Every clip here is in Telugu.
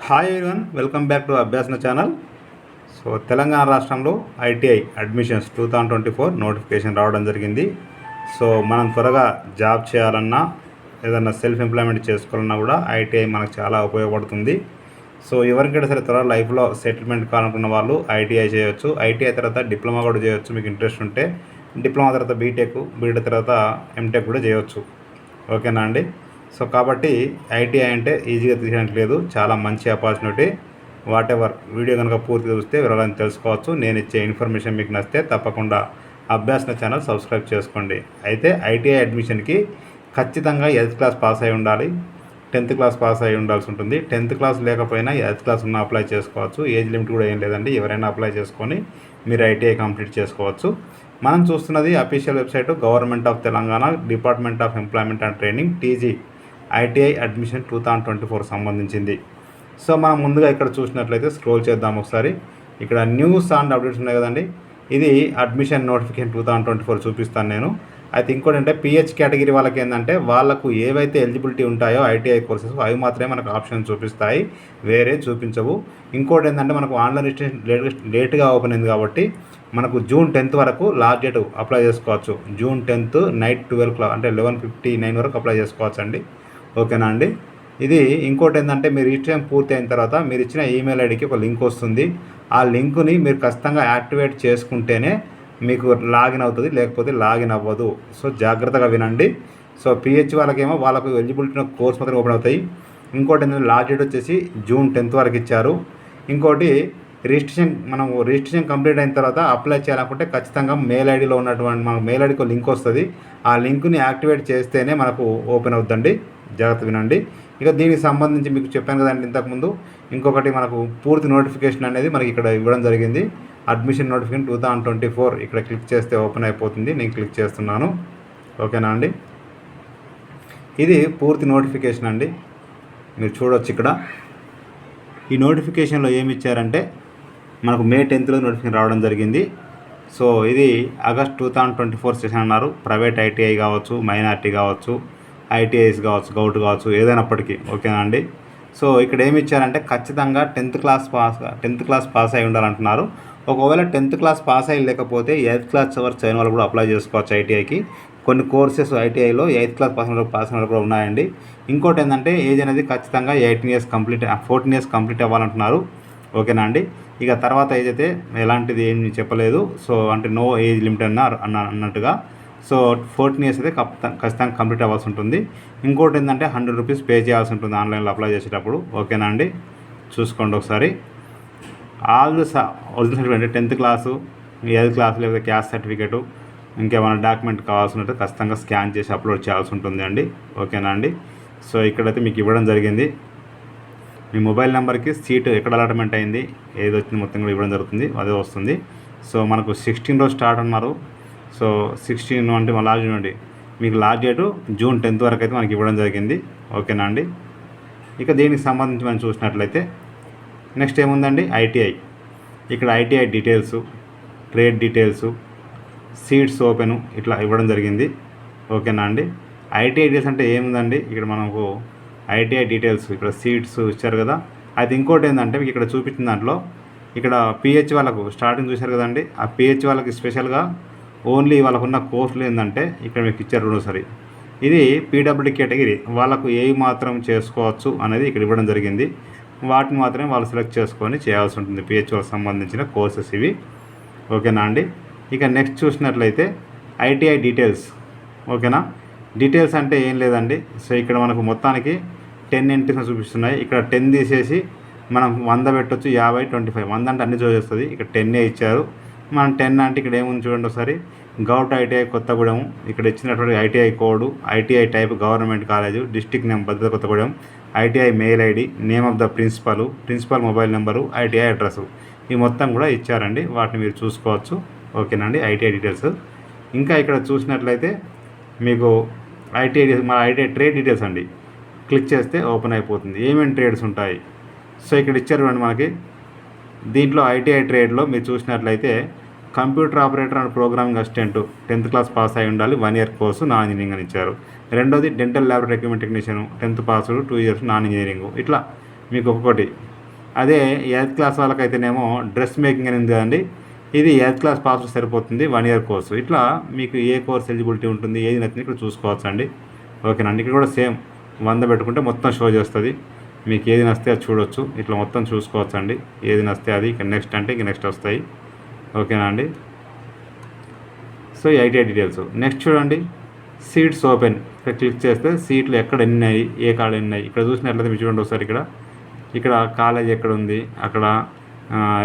Hi everyone, welcome back to Abhyasana channel. So Telangana రాష్ట్రంలో ఐటీఐ అడ్మిషన్స్ 2024 నోటిఫికేషన్ రావడం జరిగింది. సో మనం త్వరగా జాబ్ చేయాలన్నా ఏదన్నా సెల్ఫ్ ఎంప్లాయ్మెంట్ చేసుకోవాలన్నా కూడా ఐటీఐ మనకు చాలా ఉపయోగపడుతుంది. సో ఎవరికైనా సరే త్వరగా లైఫ్లో సెటిల్మెంట్ కావాలనుకున్న వాళ్ళు ఐటీఐ చేయొచ్చు. ఐటీఐ తర్వాత డిప్లొమా కూడా చేయొచ్చు. మీకు ఇంట్రెస్ట్ ఉంటే డిప్లొమా తర్వాత బీటెక్ తర్వాత ఎంటెక్ కూడా చేయొచ్చు. ఓకేనా అండి? సో కాబట్టి ఐటీఐ అంటే ఈజీగా తీసేయడానికి లేదు, చాలా మంచి ఆపర్చునిటీ. వాటెవర్ వీడియో కనుక పూర్తిగా చూస్తే వివరాలను తెలుసుకోవచ్చు. నేను ఇచ్చే ఇన్ఫర్మేషన్ మీకు నచ్చితే తప్పకుండా అభ్యాసన ఛానల్ సబ్స్క్రైబ్ చేసుకోండి. అయితే ఐటీఐ అడ్మిషన్కి ఖచ్చితంగా 8th క్లాస్ పాస్ అయి ఉండాలి, 10th క్లాస్ పాస్ అయి ఉండాల్సి ఉంటుంది. 10th క్లాస్ లేకపోయినా 8th క్లాస్ ఉన్న అప్లై చేసుకోవచ్చు. ఏజ్ లిమిట్ కూడా ఏం లేదండి, ఎవరైనా అప్లై చేసుకొని మీరు ఐటీఐ కంప్లీట్ చేసుకోవచ్చు. మనం చూస్తున్నది official website government of Telangana department of employment and training TG ITI admission 2024 సంబంధించింది. సో మనం ముందుగా ఇక్కడ చూసినట్లయితే స్క్రోల్ చేద్దాం ఒకసారి. ఇక్కడ న్యూస్ అండ్ అప్డేట్స్ ఉన్నాయి కదండి, ఇది అడ్మిషన్ నోటిఫికేషన్ 2024 చూపిస్తాను నేను. అయితే ఇంకోటి అంటే పిహెచ్ కేటగిరీ వాళ్ళకి ఏంటంటే వాళ్ళకు ఏవైతే ఎలిజిబిలిటీ ఉంటాయో ఐటీఐ కోర్సెస్ అవి మాత్రమే మనకు ఆప్షన్ చూపిస్తాయి, వేరే చూపించవు. ఇంకోటి ఏంటంటే మనకు ఆన్లైన్ రిజిస్ట్రేషన్ లేట్గా ఓపెన్ అయింది కాబట్టి మనకు జూన్ 10th వరకు లాస్ట్ డేట్ అప్లై చేసుకోవచ్చు. జూన్ 10th నైట్ 12 అంటే 11:59 వరకు అప్లై చేసుకోవచ్చు అండి. ఓకేనా అండి? ఇది ఇంకోటి ఏంటంటే మీరు రిజిస్ట్రేషన్ పూర్తి అయిన తర్వాత మీరు ఇచ్చిన ఈమెయిల్ ఐడికి ఒక లింక్ వస్తుంది. ఆ లింకుని మీరు ఖచ్చితంగా యాక్టివేట్ చేసుకుంటేనే మీకు లాగిన్ అవుతుంది, లేకపోతే లాగిన్ అవ్వదు. సో జాగ్రత్తగా వినండి. సో పిహెచ్ వాళ్ళకేమో వాళ్ళకు ఎలిజిబిలిటీ కోర్స్ మాత్రం ఓపెన్ అవుతాయి. ఇంకోటి ఏంటంటే లాస్ట్ డేట్ వచ్చేసి జూన్ 10th వరకు ఇచ్చారు. ఇంకోటి రిజిస్ట్రేషన్ కంప్లీట్ అయిన తర్వాత అప్లై చేయాలనుకుంటే ఖచ్చితంగా మెయిల్ ఐడిలో ఉన్నటువంటి మనకు మెయిల్ ఐడికి లింక్ వస్తుంది. ఆ లింక్ని యాక్టివేట్ చేస్తేనే మనకు ఓపెన్ అవుతుందండి. జాగ్రత్త వినండి. ఇక దీనికి సంబంధించి మీకు చెప్పాను కదండి ఇంతకుముందు, ఇంకొకటి మనకు పూర్తి నోటిఫికేషన్ అనేది మనకి ఇక్కడ ఇవ్వడం జరిగింది. అడ్మిషన్ నోటిఫికేషన్ 2024 ఇక్కడ క్లిక్ చేస్తే ఓపెన్ అయిపోతుంది. నేను క్లిక్ చేస్తున్నాను. ఓకేనా అండి? ఇది పూర్తి నోటిఫికేషన్ అండి, మీరు చూడవచ్చు ఇక్కడ. ఈ నోటిఫికేషన్లో ఏమి ఇచ్చారంటే మనకు May 10th నోటిఫికేషన్ రావడం జరిగింది. సో ఇది ఆగస్ట్ 2024 సెషన్ అన్నారు. ప్రైవేట్ ఐటీఐ కావచ్చు, మైనార్టీ కావచ్చు, ఐటీఐస్ కావచ్చు, గౌట్ కావచ్చు, ఏదైనప్పటికీ. ఓకేనా అండి? సో ఇక్కడ ఏమి ఇచ్చారంటే ఖచ్చితంగా 10th క్లాస్ పాస్ అయి ఉండాలంటున్నారు. ఒకవేళ 10th క్లాస్ పాస్ అయ్యి లేకపోతే 8th క్లాస్ వరకు చదివిన వాళ్ళు కూడా అప్లై చేసుకోవచ్చు ఐటీఐకి. కొన్ని కోర్సెస్ ఐటీఐలో 8th క్లాస్ పాస్ అయిన వాళ్ళు కూడా ఉన్నాయండి. ఇంకోటి ఏంటంటే ఏజ్ అనేది ఖచ్చితంగా 14 ఇయర్స్ కంప్లీట్ అవ్వాలంటున్నారు. ఓకేనా అండి? ఇక తర్వాత ఏజ్ అయితే ఎలాంటిది ఏమి చెప్పలేదు. సో అంటే నో ఏజ్ లిమిట్ అన్నట్టుగా. సో 14 ఇయర్స్ అయితే ఖచ్చితంగా కంప్లీట్ అవ్వాల్సి ఉంటుంది. ఇంకోటి ఏంటంటే 100 రూపీస్ పే చేయాల్సి ఉంటుంది ఆన్లైన్లో అప్లై చేసేటప్పుడు. ఓకేనా అండి? చూసుకోండి ఒకసారి. All the original certificate 10th class, 8th class, లేదా క్యాస్ట్ సర్టిఫికేటు, ఇంకేమైనా డాక్యుమెంట్ కావాల్సి ఉంటే ఖచ్చితంగా స్కాన్ చేసి అప్లోడ్ చేయాల్సి ఉంటుంది అండి. ఓకేనా అండి? సో ఇక్కడైతే మీకు ఇవ్వడం జరిగింది. మీ మొబైల్ నెంబర్కి సీటు ఎక్కడ అలాట్మెంట్ అయింది, ఏది వచ్చింది మొత్తం కూడా ఇవ్వడం జరుగుతుంది, అదే వస్తుంది. సో మనకు 16 రోజు స్టార్ట్ అన్నారు. సో 16 అంటే మా లాస్ట్ చూడండి, మీకు లాస్ట్ డేటు జూన్ 10th వరకు అయితే మనకి ఇవ్వడం జరిగింది. ఓకేనా అండి? ఇక దీనికి సంబంధించి మనం చూసినట్లయితే నెక్స్ట్ ఏముందండి, ఐటీఐ. ఇక్కడ ITI details, trade details, seats open ఇట్లా ఇవ్వడం జరిగింది. ఓకేనా అండి? ఐటీఐ డీటెయిల్స్ అంటే ఏముందండి, ఇక్కడ మనకు ఐటీఐ డీటెయిల్స్ ఇక్కడ సీట్స్ ఇచ్చారు కదా. అయితే ఇంకోటి ఏంటంటే మీకు ఇక్కడ చూపించిన దాంట్లో ఇక్కడ పిహెచ్ వాళ్ళకు స్టార్టింగ్ చూశారు కదండి, ఆ పిహెచ్ వాళ్ళకి స్పెషల్గా ఓన్లీ వాళ్ళకున్న కోర్సులు ఏంటంటే ఇక్కడ మీకు ఇచ్చారు రెండోసారి. ఇది పీడబ్ల్యూడీ కేటగిరీ వాళ్ళకు ఏవి మాత్రం చేసుకోవచ్చు అనేది ఇక్కడ ఇవ్వడం జరిగింది. వాటిని మాత్రమే వాళ్ళు సెలెక్ట్ చేసుకొని చేయాల్సి ఉంటుంది. పిహెచ్ వాళ్ళకి సంబంధించిన కోర్సెస్ ఇవి. ఓకేనా అండి? ఇక నెక్స్ట్ చూసినట్లయితే ఐటీఐ డీటెయిల్స్. ఓకేనా? డీటెయిల్స్ అంటే ఏం లేదండి. సో ఇక్కడ మనకు మొత్తానికి 10 ఎంట్రీస్ చూపిస్తున్నాయి. ఇక్కడ 10 తీసేసి మనం 100 పెట్టవచ్చు, 50, 25. 100 అంటే అన్ని చూసేస్తుంది. ఇక్కడ 10 ఇచ్చారు. మనం 10 అంటే ఇక్కడ ఏముంది చూడండి ఒకసారి. గౌట్ ఐటీఐ కొత్తగూడెం, ఇక్కడ ఇచ్చినటువంటి ITI code, ITI type government college, district name భద్రత Kothagudem, ITI mail ID, name of the principal mobile number, ITI address, ఈ మొత్తం కూడా ఇచ్చారండి. వాటిని మీరు చూసుకోవచ్చు. ఓకేనండి? ITI details. ఇంకా ఇక్కడ చూసినట్లయితే మీకు మన ఐటీఐ ట్రేడ్ డీటెయిల్స్ అండి. క్లిక్ చేస్తే ఓపెన్ అయిపోతుంది. ఏమేమి ట్రేడ్స్ ఉంటాయి. సో ఇక్కడ ఇచ్చారు అండి మనకి. దీంట్లో ఐటీఐ ట్రేడ్లో మీరు చూసినట్లయితే computer operator and programming assistant 10th class pass అయి ఉండాలి, 1 year కోర్సు నాన్ ఇంజనీరింగ్ అని ఇచ్చారు. రెండోది dental laboratory equipment technician 10th pass 2 years non engineering. ఇట్లా మీకు ఒక్కొక్కటి అదే 8th క్లాస్ వాళ్ళకైతేనేమో డ్రెస్ మేకింగ్ అని ఉంది కదండి, ఇది 8th క్లాస్ పాస్ సరిపోతుంది, 1 ఇయర్ కోర్సు. ఇట్లా మీకు ఏ కోర్స్ ఎలిజిబిలిటీ ఉంటుంది, ఏది నచ్చింది ఇక్కడ చూసుకోవచ్చు అండి. ఓకేనండి. ఇక్కడ కూడా సేమ్ 100 పెట్టుకుంటే మొత్తం షో చేస్తుంది. మీకు ఏది నస్తే అది చూడొచ్చు. ఇట్లా మొత్తం చూసుకోవచ్చు అండి. ఏది నస్తే అది ఇక నెక్స్ట్ అంటే ఇక నెక్స్ట్ వస్తాయి. ఓకేనా అండి. సో ఈ ఐటీఐ డీటెయిల్స్. నెక్స్ట్ చూడండి, సీట్స్ ఓపెన్. ఇక్కడ క్లిక్ చేస్తే సీట్లు ఎక్కడ ఎన్ని ఉన్నాయి, ఏ కాలేజ్ ఉన్నాయి ఇక్కడ చూసినట్లయితే మీరు చూడండి ఒకసారి. ఇక్కడ కాలేజ్ ఎక్కడ ఉంది, అక్కడ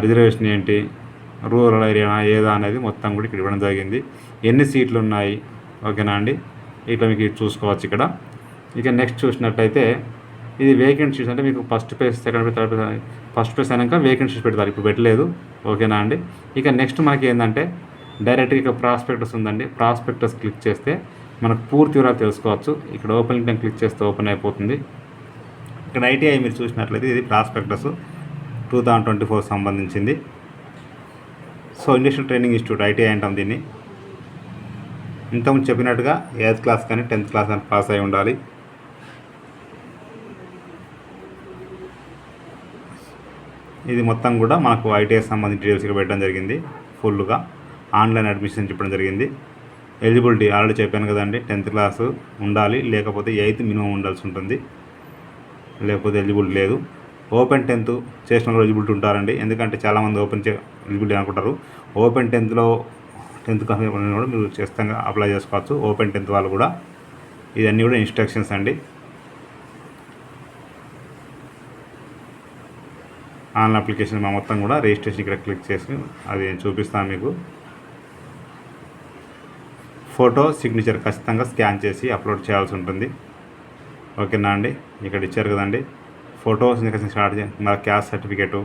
రిజర్వేషన్ ఏంటి, రూరల్ ఏరియా ఏదా అనేది మొత్తం కూడా ఇక్కడ ఇవ్వడం జరిగింది. ఎన్ని సీట్లు ఉన్నాయి. ఓకేనా అండి. ఇట్లా మీకు చూసుకోవచ్చు ఇక్కడ. ఇక నెక్స్ట్ చూసినట్లయితే ఇది వేకెంట్ సీట్స్ అంటే మీకు first place, second place, third place, first place అయినాక వేకెంట్ సీట్స్ పెడతారు, ఇప్పుడు పెట్టలేదు. ఓకేనా అండి. ఇక నెక్స్ట్ మనకి ఏంటంటే డైరెక్ట్గా ఇక్కడ ప్రాస్పెక్టస్ ఉందండి. ప్రాస్పెక్టస్ క్లిక్ చేస్తే మనకు పూర్తి వివరాలు తెలుసుకోవచ్చు. ఇక్కడ ఓపెన్ లింక్ క్లిక్ చేస్తే ఓపెన్ అయిపోతుంది. ఇక్కడ ఐటీఐ మీరు చూసినట్లయితే ఇది ప్రాస్పెక్టస్ 2024 సంబంధించింది. So industrial training institute ITI అంటాం దీన్ని. ఇంతకుముందు చెప్పినట్టుగా 8th క్లాస్ కానీ 10th క్లాస్ కానీ పాస్ అయి ఉండాలి. ఇది మొత్తం కూడా మనకు ఐటీఐ సంబంధించిన డీటెయిల్స్ ఇక్కడ పెట్టడం జరిగింది. ఫుల్గా ఆన్లైన్ అడ్మిషన్ చెప్పడం జరిగింది. ఎలిజిబిలిటీ ఆల్రెడీ చెప్పాను కదండి, 10th క్లాసు ఉండాలి, లేకపోతే 8th మినిమం ఉండాల్సి ఉంటుంది, లేకపోతే ఎలిజిబిలిటీ లేదు. ఓపెన్ 10th చేసిన వాళ్ళు ఎలిజిబిలిటీ ఉంటారండి. ఎందుకంటే చాలామంది ఓపెన్ ఎలిజిబిలిటీ అనుకుంటారు. ఓపెన్ 10th కంప్లీట్ కూడా మీరు ఖచ్చితంగా అప్లై చేసుకోవచ్చు. ఓపెన్ 10th వాళ్ళు కూడా. ఇవన్నీ కూడా ఇన్స్ట్రక్షన్స్ అండి. ఆన్లైన్ అప్లికేషన్ మొత్తం కూడా రిజిస్ట్రేషన్ ఇక్కడ క్లిక్ చేసి అది చూపిస్తాను మీకు. ఫోటో సిగ్నేచర్ ఖచ్చితంగా స్కాన్ చేసి అప్లోడ్ చేయాల్సి ఉంటుంది. ఓకేనా అండి. ఇక్కడ ఇచ్చారు కదండి, ఫోటో సిగ్నేచర్ స్టార్ట్ చేయాలి. క్యాస్ట్ సర్టిఫికేటు,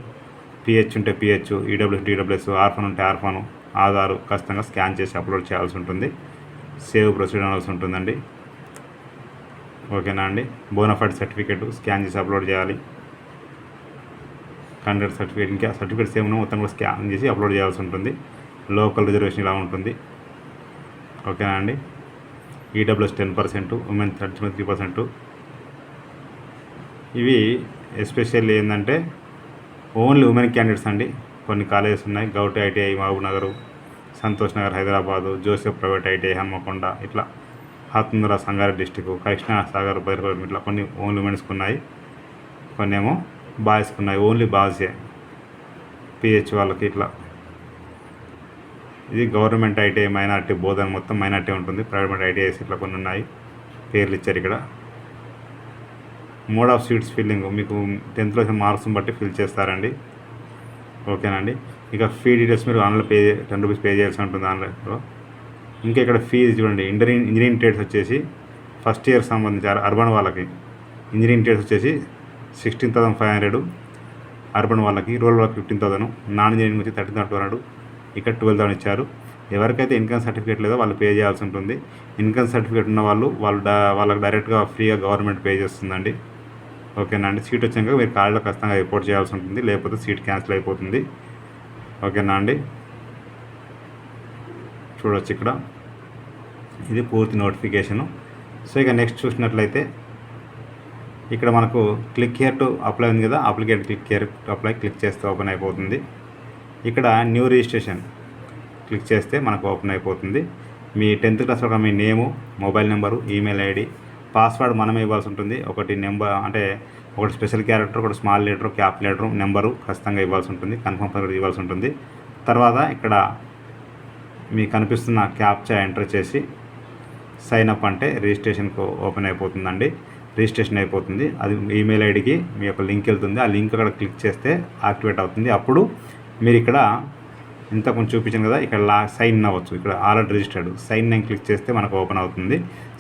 పిహెచ్ ఉంటే పిహెచ్, ఈడబ్ల్యూఎస్ ఆర్ఫన్ ఉంటే ఆర్ఫను, ఆధారు ఖచ్చితంగా స్కాన్ చేసి అప్లోడ్ చేయాల్సి ఉంటుంది. సేవ్ ప్రొసీడ్ అనాల్సి ఉంటుందండి. ఓకేనా అండి. బోనఫైడ్ సర్టిఫికేట్ స్కాన్ చేసి అప్లోడ్ చేయాలి. కండక్ట్ సర్టిఫికేట్, ఇంకా సర్టిఫికేట్స్ ఏమన్నా మొత్తం కూడా స్కాన్ చేసి అప్లోడ్ చేయాల్సి ఉంటుంది. లోకల్ రిజర్వేషన్ ఇలా ఉంటుంది. ఓకేనా అండి. EWS 10%, women 33%. ఇవి ఎస్పెషల్లీ ఏంటంటే ఓన్లీ ఉమెన్ క్యాండిడేట్స్ అండి. కొన్ని కాలేజెస్ ఉన్నాయి, govt ITI Mahabubnagar, Santosh Nagar Hyderabad, Joseph private ITI Hanamkonda, ఇట్లా హాత్మూరా సంగారెడ్డి డిస్టిక్, కృష్ణా సాగర్ బైర్పల్లి, ఇట్లా కొన్ని ఓన్లీ ఉమెన్స్కి ఉన్నాయి, కొన్ని ఏమో బాయ్స్కి ఉన్నాయి. ఓన్లీ బాయ్సే పిహెచ్ వాళ్ళకి ఇట్లా. ఇది గవర్నమెంట్ ఐటీఐ మైనార్టీ బోధన మొత్తం మైనార్టీ ఉంటుంది. ప్రైవేట్ ఐటీఐస్ ఇట్లా కొన్ని ఉన్నాయి, పేర్లు ఇచ్చారు ఇక్కడ. మోడ్ ఆఫ్ సీట్స్ ఫిల్లింగ్ మీకు 10th మార్క్స్ని బట్టి ఫిల్ చేస్తారండి. ఓకేనండి. ఇక ఫీ డీటెయిల్స్ మీరు ఆన్లైన్ 10 రూపీస్ పే చేయాల్సి ఉంటుంది ఆన్లైన్లో. ఇంకా ఇక్కడ ఫీజు చూడండి, ఇంజనీరింగ్ ట్రేడ్స్ వచ్చేసి ఫస్ట్ ఇయర్ సంబంధించి అర్బన్ వాళ్ళకి ఇంజనీరింగ్ ట్రేడ్స్ వచ్చేసి 16,500, అర్బన్ వాళ్ళకి, రూరల్ వాళ్ళకి 15,000, నాన్ ఇంజనీరింగ్ వచ్చి 13,200, ఇక్కడ 12,000 ఇచ్చారు. ఎవరికైతే ఇన్కమ్ సర్టిఫికేట్ లేదో వాళ్ళు పే చేయాల్సి ఉంటుంది. ఇన్కమ్ సర్టిఫికేట్ ఉన్న వాళ్ళకి డైరెక్ట్గా ఫ్రీగా గవర్నమెంట్ పే చేస్తుందండి. ఓకేనా అండి. సీట్ వచ్చాక మీరు కాలేజీలో ఖచ్చితంగా రిపోర్ట్ చేయాల్సి ఉంటుంది, లేకపోతే సీట్ క్యాన్సిల్ అయిపోతుంది. ఓకేనా అండి. చూడవచ్చు ఇక్కడ, ఇది పూర్తి నోటిఫికేషను. సో ఇక నెక్స్ట్ చూసినట్లయితే ఇక్కడ మనకు క్లిక్ హియర్ టు అప్లై ఉంది కదా, applicant click here to apply click చేస్తే ఓపెన్ అయిపోతుంది. ఇక్కడ న్యూ రిజిస్ట్రేషన్ క్లిక్ చేస్తే మనకు ఓపెన్ అయిపోతుంది. మీ 10th క్లాస్ వరకు మీ name, mobile number, email ID, password మనమే ఇవ్వాల్సి ఉంటుంది. ఒకటి నెంబర్ అంటే ఒకటి స్పెషల్ క్యారెక్టర్, ఒకటి small letter, cap letter, number ఖచ్చితంగా ఇవ్వాల్సి ఉంటుంది. కన్ఫర్మ్ పర్సెంట్ ఇవ్వాల్సి ఉంటుంది. తర్వాత ఇక్కడ మీకు కనిపిస్తున్న క్యాప్చా ఎంటర్ చేసి సైన్ అప్ అంటే రిజిస్ట్రేషన్కు ఓపెన్ అయిపోతుందండి. రిజిస్ట్రేషన్ అయిపోతుంది. అది ఈమెయిల్ ఐడికి మీ యొక్క లింక్ వెళ్తుంది. ఆ లింక్ అక్కడ క్లిక్ చేస్తే యాక్టివేట్ అవుతుంది. అప్పుడు మీరు ఇక్కడ ఇంత కొంచెం చూపించాను కదా, ఇక్కడ సైన్ ఇన్ అవ్వచ్చు. ఇక్కడ already registered sign in click చేస్తే మనకు ఓపెన్ అవుతుంది.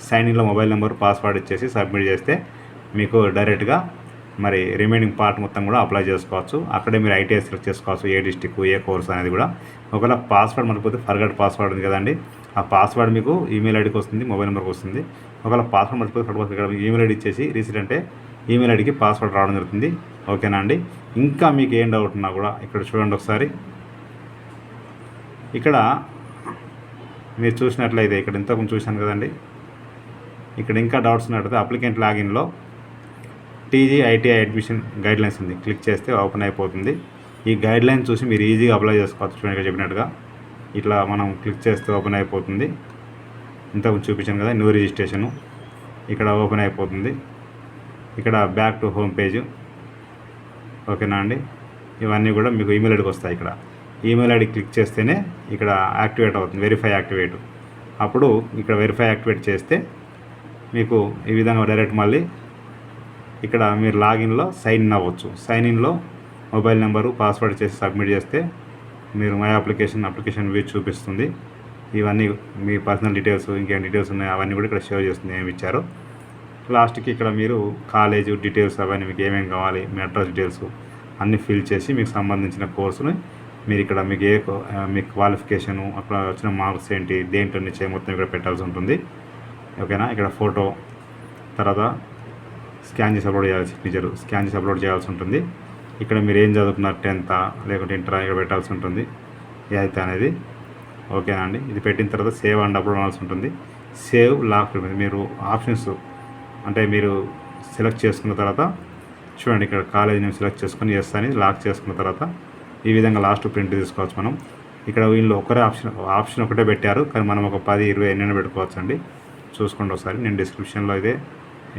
సైన్ ఇన్లో మొబైల్ నెంబర్, పాస్వర్డ్ ఇచ్చేసి సబ్మిట్ చేస్తే మీకు డైరెక్ట్గా మరి రిమైనింగ్ పార్ట్ మొత్తం కూడా అప్లై చేసుకోవచ్చు. అక్కడే మీరు ఐటీఐ సెలెక్ట్ చేసుకోవచ్చు, ఏ డిస్టిక్, ఏ కోర్స్ అనేది కూడా. ఒకవేళ పాస్వర్డ్ మర్చిపోతే ఫర్గట్ పాస్వర్డ్ ఉంది కదండి, ఆ పాస్వర్డ్ మీకు ఈమెయిల్ ఐడికి వస్తుంది, మొబైల్ నెంబర్కి వస్తుంది. ఒకవేళ పాస్వర్డ్ మర్చిపోతే ఇక్కడ ఈమెయిల్ ఐడి ఇచ్చేసి రీసెంట్ అంటే ఈమెయిల్ ఐడికి పాస్వర్డ్ రావడం జరుగుతుంది. ఓకేనా అండి. ఇంకా మీకు ఏం డౌట్ ఉన్నా కూడా ఇక్కడ చూడండి ఒకసారి. ఇక్కడ మీరు చూసినట్లయితే ఇక్కడ ఇంతకుముందు చూశాను కదండి, ఇక్కడ ఇంకా డౌట్స్ ఉన్నట్లయితే అప్లికెంట్ లాగిన్లో టీజీ ఐటీఐ అడ్మిషన్ గైడ్లైన్స్ ఉంది, క్లిక్ చేస్తే ఓపెన్ అయిపోతుంది. ఈ గైడ్లైన్ చూసి మీరు ఈజీగా అప్లై చేసుకోవచ్చు. చూడండి ఇక్కడ చెప్పినట్టుగా ఇట్లా మనం క్లిక్ చేస్తే ఓపెన్ అయిపోతుంది. ఇంతకు చూపించాను కదా న్యూ రిజిస్ట్రేషను, ఇక్కడ ఓపెన్ అయిపోతుంది. ఇక్కడ బ్యాక్ టు హోమ్ పేజ్. ఓకేనా అండి, ఇవన్నీ కూడా మీకు ఈమెయిల్ ఐడికి వస్తాయి. ఇక్కడ ఈమెయిల్ ఐడి క్లిక్ చేస్తేనే ఇక్కడ యాక్టివేట్ అవుతుంది, వెరిఫై యాక్టివేట్. అప్పుడు ఇక్కడ వెరిఫై యాక్టివేట్ చేస్తే మీకు ఈ విధంగా డైరెక్ట్ మళ్ళీ ఇక్కడ మీరు లాగిన్లో సైన్ ఇన్ అవ్వచ్చు. సైన్ ఇన్లో మొబైల్ నెంబరు పాస్వర్డ్ చేసి సబ్మిట్ చేస్తే మీరు మై అప్లికేషన్ వ్యూ చూపిస్తుంది. ఇవన్నీ మీ పర్సనల్ డీటెయిల్స్, ఇంకేం డీటెయిల్స్ ఉన్నాయో అవన్నీ కూడా ఇక్కడ షేర్ చేస్తుంది ఏమి ఇచ్చారో. లాస్ట్కి ఇక్కడ మీరు కాలేజ్ డీటెయిల్స్ అవన్నీ మీకు ఏమేమి కావాలి, మీ అడ్రస్ డీటెయిల్స్ అన్నీ ఫిల్ చేసి మీకు సంబంధించిన కోర్సుని మీరు ఇక్కడ మీకు మీ క్వాలిఫికేషను, అక్కడ వచ్చిన మార్క్స్ ఏంటి, దేంట్లో నుంచి మొత్తం ఇక్కడ పెట్టాల్సి ఉంటుంది. ఓకేనా, ఇక్కడ ఫోటో తర్వాత స్కాన్ చేసి అప్లోడ్ చేయాలి, సిగ్నేచర్ స్కాన్ చేసి అప్లోడ్ చేయాల్సి ఉంటుంది. ఇక్కడ మీరు ఏం చదువుకున్నారు, 10th లేకుంటే ఇంటర్ ఇక్కడ పెట్టాల్సి ఉంటుంది ఏదైతే అనేది. ఓకేనా అండి, ఇది పెట్టిన తర్వాత సేవ్ అండ్ అప్లోడ్ అవ్వాల్సి ఉంటుంది. సేవ్ లాక్ మీరు ఆప్షన్స్ అంటే మీరు సెలెక్ట్ చేసుకున్న తర్వాత చూడండి ఇక్కడ కాలేజ్ నేమ్ సెలెక్ట్ చేసుకొని ఎస్ అని లాక్ చేసుకున్న తర్వాత ఈ విధంగా లాస్ట్ ప్రింట్ తీసుకోవచ్చు మనం. ఇక్కడ వీళ్ళు ఒకరే ఆప్షన్ ఒకటే పెట్టారు, కానీ మనం ఒక 10, 20 ఎన్నైనా పెట్టుకోవచ్చు అండి. చూసుకోండి ఒకసారి, నేను డిస్క్రిప్షన్లో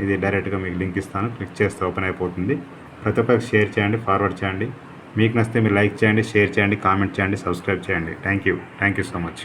ఇది డైరెక్ట్గా మీకు లింక్ ఇస్తాను, క్లిక్ చేస్తే ఓపెన్ అయిపోతుంది. ప్రతి ఒక్కరికి షేర్ చేయండి, ఫార్వర్డ్ చేయండి. మీకు నచ్చితే మీరు లైక్ చేయండి, షేర్ చేయండి, కామెంట్ చేయండి, సబ్స్క్రైబ్ చేయండి. Thank you so much.